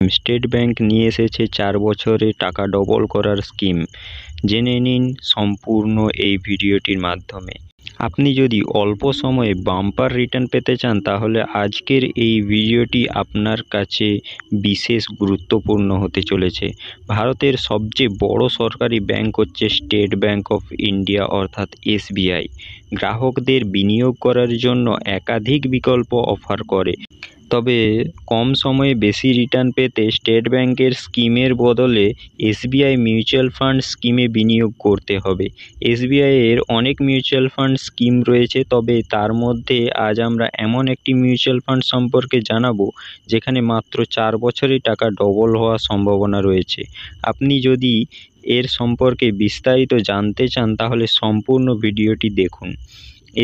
State bank নিয়ে এসেছে 4 বছরে টাকা ডবল করার স্কিম। জেনে নিন সম্পূর্ণ এই ভিডিওটির মাধ্যমে। আপনি যদি অল্প সময়ে বাম্পার রিটার্ন পেতে চান তাহলে আজকের এই ভিডিওটি আপনার কাছে বিশেষ গুরুত্বপূর্ণ হতে চলেছে। ভারতের সবচেয়ে বড় সরকারি ব্যাংক হচ্ছে স্টেট ব্যাংক অফ ইন্ডিয়া অর্থাৎ SBI। গ্রাহকদের বিনিয়োগ করার জন্য একাধিক বিকল্প অফার করে। তবে কম সময়ে বেশি রিটার্ন পেতে স্টেট ব্যাংকের স্কিমের বদলে SBI মিউচুয়াল ফান্ড স্কিমে বিনিয়োগ করতে হবে। SBI এর অনেক মিউচুয়াল ফান্ড স্কিম রয়েছে, তবে তার মধ্যে আজ আমরা এমন একটি মিউচুয়াল ফান্ড সম্পর্কে জানাবো যেখানে মাত্র 4 বছরেই টাকা ডবল হওয়ার সম্ভাবনা রয়েছে। আপনি যদি এর সম্পর্কে বিস্তারিত জানতে চান তাহলে সম্পূর্ণ ভিডিওটি দেখুন।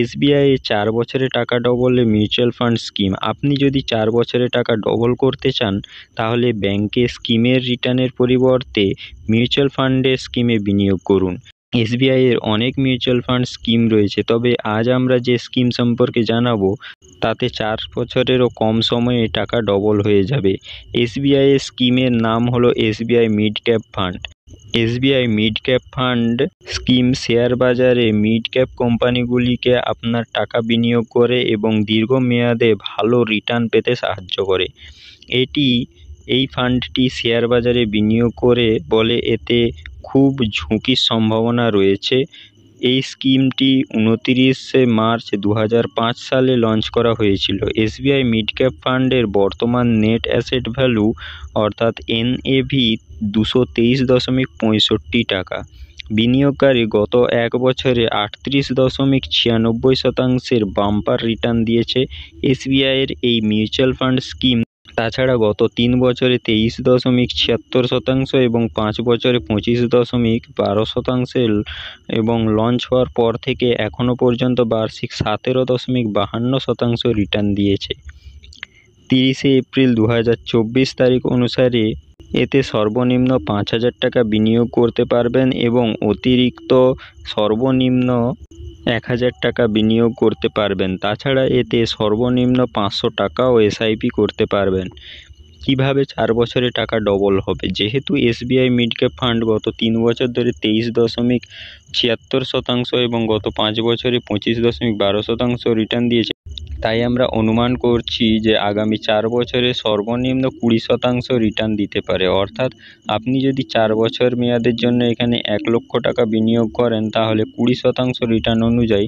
SBI এ 4 বছরে টাকা ডবলের মিউচুয়াল ফান্ড স্কিম। আপনি যদি 4 বছরে টাকা ডবল করতে চান তাহলে ব্যাংকে স্কিমের রিটার্নের পরিবর্তে মিউচুয়াল ফান্ডের স্কিমে বিনিয়োগ করুন। SBI এর অনেক মিউচুয়াল ফান্ড স্কিম রয়েছে, তবে আজ আমরা যে স্কিম সম্পর্কে জানাবো তাতে 4 বছরেরও কম সময়ে টাকা ডবল হয়ে যাবে। SBI এর স্কিমের নাম হলো SBI mid cap fund. SBI mid cap fund scheme share বাজারে মিড ক্যাপ কোম্পানিগুলিকে আপনার টাকা বিনিয়োগ করে এবং দীর্ঘমেয়াদে ভালো রিটার্ন পেতে সাহায্য করে। এই ফান্ডটি শেয়ার বাজারে বিনিয়োগ করে বলে এতে খুব ঝুঁকির সম্ভাবনা রয়েছে। এই স্কিমটি 29শে মার্চ 2005 সালে লঞ্চ করা হয়েছিল। SBI মিড ক্যাপ ফান্ডের বর্তমান নেট অ্যাসেট ভ্যালু অর্থাৎ NAV 223.65 টাকা। বিনিয়োগকারী গত 1 বছরে 38.96% বাম্পার রিটার্ন দিয়েছে। SBI এর এই মিউচুয়াল ফান্ড স্কিম তাছাড়া গত 3 বছরে 23.76% এবং 5 বছরে 25.12% এবং লঞ্চ হওয়ার পর থেকে এখনও পর্যন্ত বার্ষিক 17.52% রিটার্ন দিয়েছে। 30শে এপ্রিল 2024 তারিখ অনুসারে এতে সর্বনিম্ন 5,000 টাকা বিনিয়োগ করতে পারবেন এবং অতিরিক্ত সর্বনিম্ন 1,000 টাকা বিনিয়োগ করতে পারবেন। তাছাড়া এতে সর্বনিম্ন 500 টাকাও SIP করতে পারবেন। কিভাবে 4 বছরে টাকা ডবল হবে? যেহেতু SBI মিড ক্যাপ ফান্ড গত 3 বছর ধরে 23.76% এবং গত 5 বছরে 25.12% রিটার্ন দিয়েছে, তাই আমরা অনুমান করছি যে আগামী 4 বছরে সর্বনিম্ন 20% রিটার্ন দিতে পারে। অর্থাৎ আপনি যদি 4 বছর মেয়াদের জন্য এখানে 1 লক্ষ টাকা বিনিয়োগ করেন তাহলে 20% রিটার্ন অনুযায়ী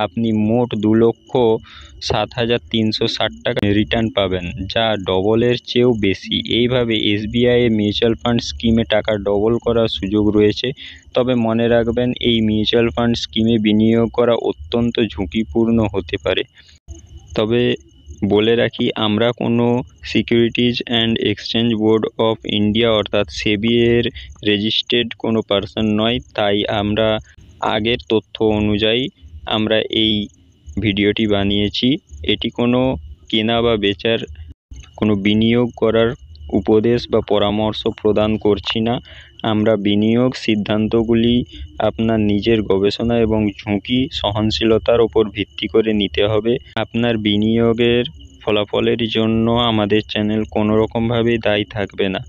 আপনি মোট 2,07,360 টাকা রিটার্ন পাবেন, যা ডবলের চেয়েও বেশি। এইভাবে SBI এর মিউচুয়াল ফান্ড স্কিমে টাকা ডবল করার সুযোগ রয়েছে। তবে মনে রাখবেন, এই মিউচুয়াল ফান্ড স্কিমে বিনিয়োগ করা অত্যন্ত ঝুঁকিপূর্ণ হতে পারে। তবে বলে রাখি, আমরা কোনো securities and exchange board of India অর্থাৎ SEBI এর রেজিস্টার্ড কোনো পার্সন নয়, তাই আমরা আগের তথ্য অনুযায়ী আমরা এই ভিডিওটি বানিয়েছি। এটি কোনো কেনা বা বেচার কোনো বিনিয়োগ করার উপদেশ বা পরামর্শ প্রদান করছি না। আমরা বিনিয়োগ সিদ্ধান্তগুলি আপনার নিজের গবেষণা এবং ঝুঁকি সহনশীলতার উপর ভিত্তি করে নিতে হবে। আপনার বিনিয়োগের ফলাফলের জন্য আমাদের চ্যানেল কোনো রকমভাবেই দায়ী থাকবে না।